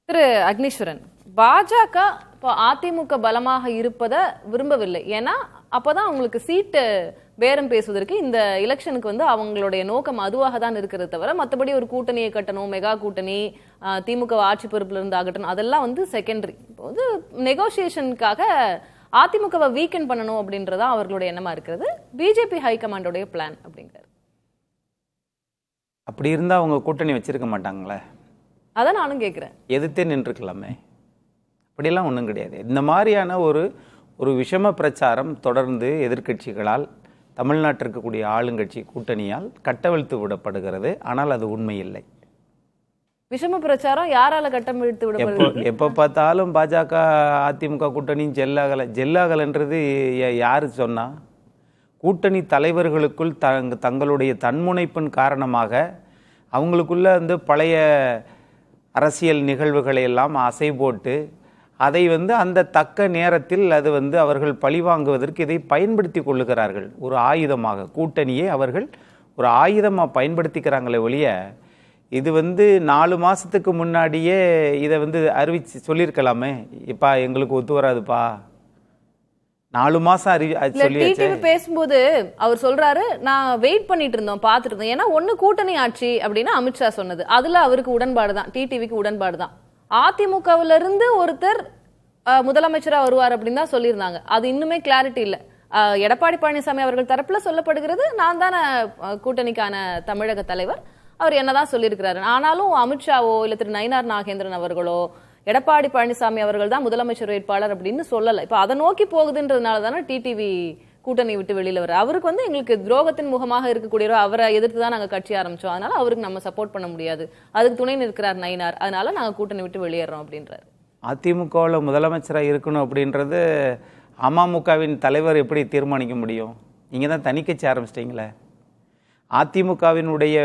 திரு அக்னீஸ்வரன், பாஜக இப்போ அதிமுக பலமாக இருப்பதை விரும்பவில்லை. ஏன்னா அப்பதான் அவங்களுக்கு சீட்டு பேரம் பேசுவதற்கு இந்த எலெக்ஷனுக்கு அவங்களுடைய நோக்கம் அதுவாக தான் இருக்கிறது தவிர மற்றபடி ஒரு கூட்டணியை கட்டணும், மெகா கூட்டணி, திமுக ஆட்சி பொறுப்புல இருந்து ஆகட்டும், அதெல்லாம் செகண்டரி. இப்போ நெகோசியேஷனுக்காக அதிமுகவை வீக்கெண்ட் பண்ணணும் அப்படின்றதா அவர்களுடைய எண்ணமா இருக்கிறது. பிஜேபி ஹைகமாண்டோடைய பிளான் அப்படிங்கிறார். அப்படி இருந்தா அவங்க கூட்டணி வச்சிருக்க மாட்டாங்களே. அதான் நானும் கேட்கிறேன். எதிர்த்தே நின்றுக்கலாமே. அப்படியெல்லாம் ஒன்றும் கிடையாது. இந்த மாதிரியான ஒரு விஷம பிரச்சாரம் தொடர்ந்து எதிர்க்கட்சிகளால், தமிழ்நாட்டில் இருக்கக்கூடிய ஆளுங்கட்சி கூட்டணியால் கட்டவிழ்த்து விடப்படுகிறது. ஆனால் அது உண்மை இல்லை. விஷம பிரச்சாரம் யாரால கட்டவிழ்த்து விடப்படுகிறது? எப்போ பார்த்தாலும் பாஜக அதிமுக கூட்டணி ஜெல்லாகலன்றது யாரு சொன்னா? கூட்டணி தலைவர்களுக்குள் தங்களுடைய தன்முனைப்பின் காரணமாக அவங்களுக்குள்ள பழைய அரசியல் நிகழ்வுகளை எல்லாம் அசை போட்டு அதை அந்த தக்க நேரத்தில் அது அவர்கள் பழிவாங்குவதற்கு இதை பயன்படுத்தி கொள்ளுகிறார்கள். ஒரு ஆயுதமாக கூட்டணியை அவர்கள் ஒரு ஆயுதமாக பயன்படுத்திக்கிறாங்களே ஒழிய, இது 4 மாதத்துக்கு முன்னாடியே இதை அறிவிச்சு சொல்லியிருக்கலாமே. இப்பா எங்களுக்கு ஒத்து வராதுப்பா, 4 மாசம் பேசும்போது அவர் சொல்றாரு, நான் வெயிட் பண்ணிட்டு இருந்தோம், பார்த்துட்டு இருந்தோம். ஏன்னா ஒண்ணு கூட்டணி ஆட்சி அப்படின்னு அமித்ஷா சொன்னது, அதுல அவருக்கு உடன்பாடு தான், டிடிவிக்கு உடன்பாடு தான். அதிமுகவுல இருந்து ஒருத்தர் முதலமைச்சரா வருவார் அப்படின்னு தான் சொல்லியிருந்தாங்க. அது இன்னுமே கிளாரிட்டி இல்லை. எடப்பாடி பழனிசாமி அவர்கள் தரப்புல சொல்லப்படுகிறது, நான் தானே கூட்டணிக்கான தமிழக தலைவர், அவர் என்னதான் சொல்லியிருக்கிறாரு. ஆனாலும் அமித்ஷாவோ இல்ல திரு நயினார் நாகேந்திரன் அவர்களோ எடப்பாடி பழனிசாமி அவர்கள் தான் முதலமைச்சர் வேட்பாளர் அப்படின்னு சொல்லல. இப்ப அதை நோக்கி போகுதுன்றதுனால தானே டிடிவி கூட்டணி விட்டு வெளியில வர. அவருக்கு எங்களுக்கு துரோகத்தின் முகமாக இருக்கக்கூடியவர், அவரை எதிர்த்து தான் நாங்க கட்சி ஆரம்பிச்சோம், அதனால அவருக்கு நம்ம சப்போர்ட் பண்ண முடியாது, அதுக்கு துணை நிற்கிறார் நயினார், அதனால நாங்க கூட்டணி விட்டு வெளியேறோம் அப்படின்றாரு. அதிமுகவில் முதலமைச்சராக இருக்கணும் அப்படின்றது அமமுகவின் தலைவர் எப்படி தீர்மானிக்க முடியும்? நீங்க தான் தனி கட்சி ஆரம்பிச்சிட்டீங்களே. அதிமுகவினுடைய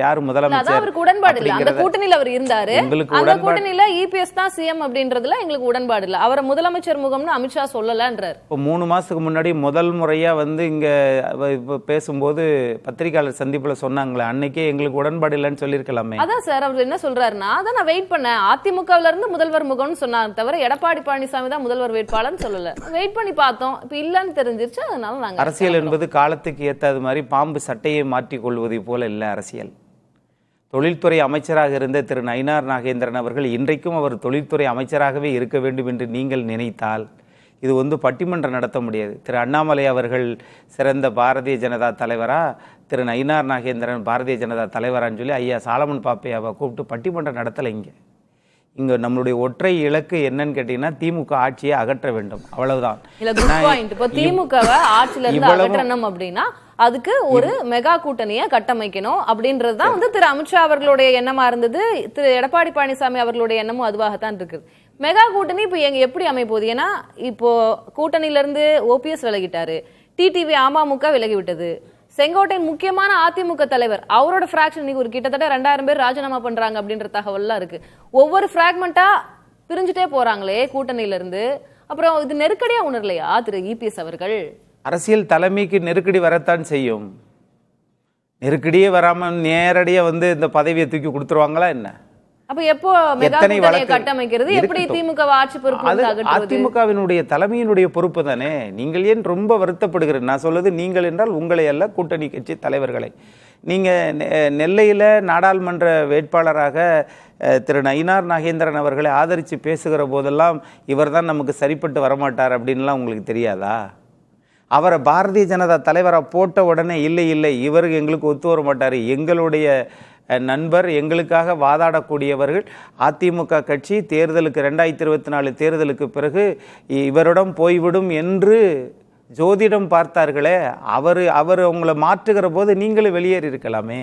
யாரு முதலமைச்சர்? அவருக்கு உடன்பாடு இல்ல. அந்த கூட்டணியில அவர் இருந்தாரு, அந்த கூட்டணியில இபிஎஸ் தான் சிஎம் அப்படின்றதுல எங்களுக்கு உடன்பாடு இல்ல. அவரை முதலமைச்சர் முகம்னு அமித்ஷா சொல்லலன்றார். இப்போ 3 மாசத்துக்கு முன்னாடி முதல் முறையா இங்க பேசும்போது பத்திரிகையாளர் சந்திப்புல சொன்னாங்களே, அன்னைக்கே எங்களுக்கு உடன்பாடு இல்லைன்னு சொல்லியிருக்கலாமே. அதான் சார், அவர் என்ன சொல்றாருன்னா, அதான் நான் வெயிட் பண்ணேன், அதிமுகவுல இருந்து முதல்வர் முகம்னு சொன்னார் தவிர எடப்பாடி பழனிசாமி தான் முதல்வர் வேட்பாளர்னு சொல்லல. வெயிட் பண்ணி பார்த்தோம், இப்ப இல்லன்னு தெரிஞ்சிருச்சு, அதனால நாங்க. அரசியல் என்பது காலத்துக்கு ஏற்றது மாதிரி பாம்பு சட்டையை மாற்றிக் கொள்வதை போல இல்லை அரசியல். தொழில்துறை அமைச்சராக இருந்த திரு நயினார் நாகேந்திரன் அவர்கள் இன்றைக்கும் அவர் தொழில்துறை அமைச்சராகவே இருக்க வேண்டும் என்று நீங்கள் நினைத்தால் இது பட்டிமன்றம் நடத்த முடியாது. திரு அண்ணாமலை அவர்கள் சிறந்த பாரதிய ஜனதா தலைவரா, திரு நயினார் நாகேந்திரன் பாரதிய ஜனதா தலைவரான்னு சொல்லி ஐயா சாலமன் பாப்பையாவை கூப்பிட்டு பட்டிமன்றம் நடத்தலை. இங்க நம்மளுடைய ஒற்றை இலக்கு என்னன்னு கேட்டீங்கன்னா, திமுக ஆட்சியை அகற்ற வேண்டும், அவ்வளவுதான். திமுகவை ஆட்சியில இருந்து அகற்றணும் அப்படின்னா அதுக்கு ஒரு மெகா கூட்டணியை கட்டமைக்கணும் அப்படின்றதுதான் திரு அமித்ஷா அவர்களுடைய எண்ணமா இருந்தது. திரு எடப்பாடி பழனிசாமி அவர்களுடைய எண்ணமும் அதுவாகத்தான் இருக்குது. மெகா கூட்டணி இப்ப எப்படி அமைப்போகுது? ஏன்னா இப்போ கூட்டணியில இருந்து ஓபிஎஸ் விலகிட்டாரு, டிடிவி அமமுக விலகி விட்டது, செங்கோட்டையின் முக்கியமான அதிமுக தலைவர் அவரோட பிராக்ஷன் ஒரு கிட்டத்தட்ட 2000 பேர் ராஜினாமா பண்றாங்க அப்படின்ற தகவல்லாம் இருக்கு. ஒவ்வொரு பிராக்மெண்டா பிரிஞ்சுட்டே போறாங்களே கூட்டணியில இருந்து. அப்புறம் இது நெருக்கடியா உணரலையா திரு இபிஎஸ் அவர்கள்? அரசியல் தலைமைக்கு நெருக்கடி வரத்தான் செய்யும். நெருக்கடியே வராம நேரடியா இந்த பதவியை தூக்கி கொடுத்துருவாங்களா என்ன? அப்ப எப்போ கட்டமைக்கிறது? எப்படி திமுக ஆட்சி பொறுப்பு? அதிமுகவினுடைய தலைமையினுடைய பொறுப்பு தானே. நீங்கள் ஏன் ரொம்ப வருத்தப்படுகிறேன்? நான் சொல்வது நீங்கள் என்றால் உங்களை அல்ல, கூட்டணி கட்சி தலைவர்களை. நீங்க நெல்லையில நாடாளுமன்ற வேட்பாளராக திரு நயினார் நாகேந்திரன் அவர்களை ஆதரித்து பேசுகிற போதெல்லாம் இவர் தான் நமக்கு சரிப்பட்டு வரமாட்டார் அப்படின்லாம் உங்களுக்கு தெரியாதா? அவரை பாரதிய ஜனதா தலைவராக போட்ட உடனே இல்லை இல்லை இவர் எங்களுக்கு ஒத்து வர மாட்டார், எங்களுடைய நண்பர், எங்களுக்காக வாதாடக்கூடியவர்கள், அதிமுக கட்சி தேர்தலுக்கு 2024 தேர்தலுக்கு பிறகு இவரிடம் போய்விடும் என்று ஜோதிடம் பார்த்தார்களே, அவர் உங்களை மாற்றுகிற போது நீங்களும் வெளியேறி இருக்கலாமே.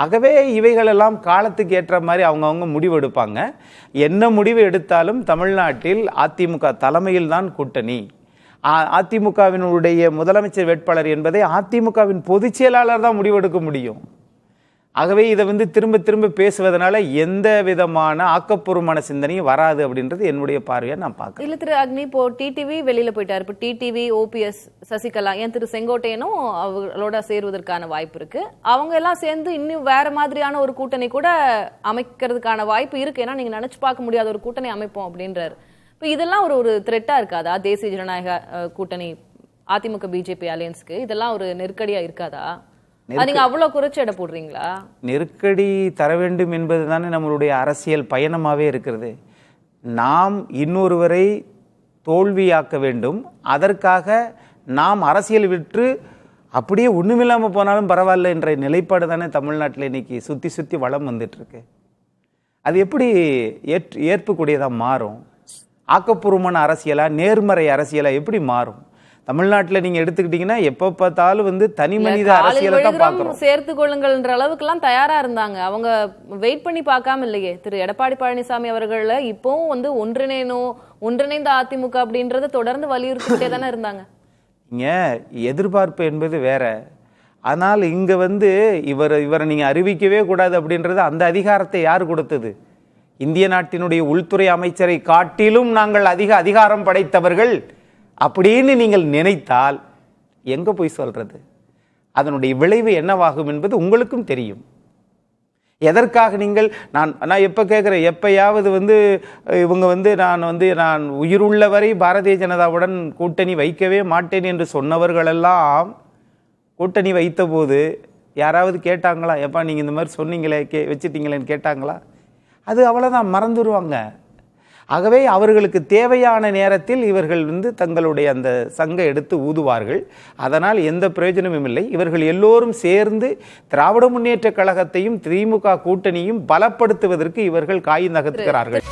ஆகவே இவைகளெல்லாம் காலத்துக்கு ஏற்ற மாதிரி அவங்கவுங்க முடிவு எடுப்பாங்க. என்ன முடிவு எடுத்தாலும் தமிழ்நாட்டில் அதிமுக தலைமையில் தான் கூட்டணி. அதிமுகவினுடைய முதலமைச்சர் வேட்பாளர் என்பதை அதிமுகவின் பொதுச் செயலாளர் தான் முடிவெடுக்க முடியும். ஆகவே இதை வந்து திரும்ப திரும்ப பேசுவதனால எந்த விதமான ஆக்கப்பூர்வமான சிந்தனையும் வராது அப்படின்றது என்னுடைய பார்வையை நான் பார்க்கிறேன். இல்ல திரு அக்னி, இப்போ டிடிவி வெளியில போயிட்டாரு. இப்போ டிடிவி, ஓபிஎஸ், சசிகலா, ஏன் திரு செங்கோட்டையனும் அவங்களோட சேருவதற்கான வாய்ப்பு இருக்கு. அவங்க எல்லாம் சேர்ந்து இன்னும் வேற மாதிரியான ஒரு கூட்டணி கூட அமைக்கிறதுக்கான வாய்ப்பு இருக்கு. ஏன்னா நீங்க நினைச்சு பார்க்க முடியாத ஒரு கூட்டணி அமைப்போம் அப்படின்றாரு. இப்போ இதெல்லாம் ஒரு த்ரெட்டா இருக்காதா தேசிய ஜனநாயக கூட்டணி அதிமுக பிஜேபி அலையன்ஸ்க்கு? இதெல்லாம் ஒரு நெருக்கடியா இருக்காதா? நீங்க அவ்வளவு குறைச்சு எடை போடுறீங்களா? நெருக்கடி தர வேண்டும் என்பது தானே நம்மளுடைய அரசியல் பயணமாவே இருக்கிறது. நாம் இன்னொருவரை தோல்வியாக்க வேண்டும், அதற்காக நாம் அரசியல் விற்று அப்படியே ஒண்ணுமில்லாம போனாலும் பரவாயில்ல என்ற நிலைப்பாடு தானே தமிழ்நாட்டில் இன்னைக்கு சுத்தி சுத்தி வளம் வந்துட்டு இருக்கு. அது எப்படி ஏற்புக்கூடியதா மாறும்? ஆக்கப்பூர்வமான அரசியலா, நேர்மறை அரசியலா எப்படி மாறும்? தமிழ்நாட்டில் நீங்க எடுத்துக்கிட்டீங்கன்னா எப்ப பார்த்தாலும் வந்து தனி மனித அரசியலை தான் பார்க்கிறோம். சேர்த்து கொள்ளுங்கள்ன்ற அளவுக்கு எல்லாம் தயாரா இருந்தாங்க. அவங்க வெயிட் பண்ணி பார்க்காம இல்லையே. திரு எடப்பாடி பழனிசாமி அவர்கள இப்பவும் வந்து ஒன்றிணைந்த அதிமுக அப்படின்றத தொடர்ந்து வலியுறுத்திட்டே தானே இருந்தாங்க. இங்க எதிர்பார்ப்பு என்பது வேற. ஆனால் இங்க வந்து இவரை நீங்க அறிவிக்கவே கூடாது அப்படின்றது, அந்த அதிகாரத்தை யார் கொடுத்தது? இந்திய நாட்டினுடைய உள்துறை அமைச்சரை காட்டிலும் நாங்கள் அதிக அதிகாரம் படைத்தவர்கள் அப்படின்னு நீங்கள் நினைத்தால் எங்க போய் சொல்றது? அதனுடைய விளைவு என்னவாகும் என்பது உங்களுக்கும் தெரியும். எதற்காக நீங்கள் நான் எப்ப கேட்கிறேன், எப்பயாவது வந்து இவங்க வந்து நான் உயிருள்ள வரை பாரதிய ஜனதாவுடன் கூட்டணி வைக்கவே மாட்டேன் என்று சொன்னவர்களெல்லாம் கூட்டணி வைத்த போது யாராவது கேட்டாங்களா? எப்பா நீங்க இந்த மாதிரி சொன்னீங்களே, வச்சுட்டீங்களேன்னு கேட்டாங்களா? அது அவ்வளவுதான், மறந்துடுவாங்க. ஆகவே அவர்களுக்கு தேவையான நேரத்தில் இவர்கள் வந்து தங்களுடைய அந்த சங்கை எடுத்து ஊதுவார்கள். அதனால் எந்த பிரயோஜனமும் இல்லை. இவர்கள் எல்லோரும் சேர்ந்து திராவிட முன்னேற்ற கழகத்தையும் திமுக கூட்டணியும் பலப்படுத்துவதற்கு இவர்கள் காய் நகர்த்துகிறார்கள்.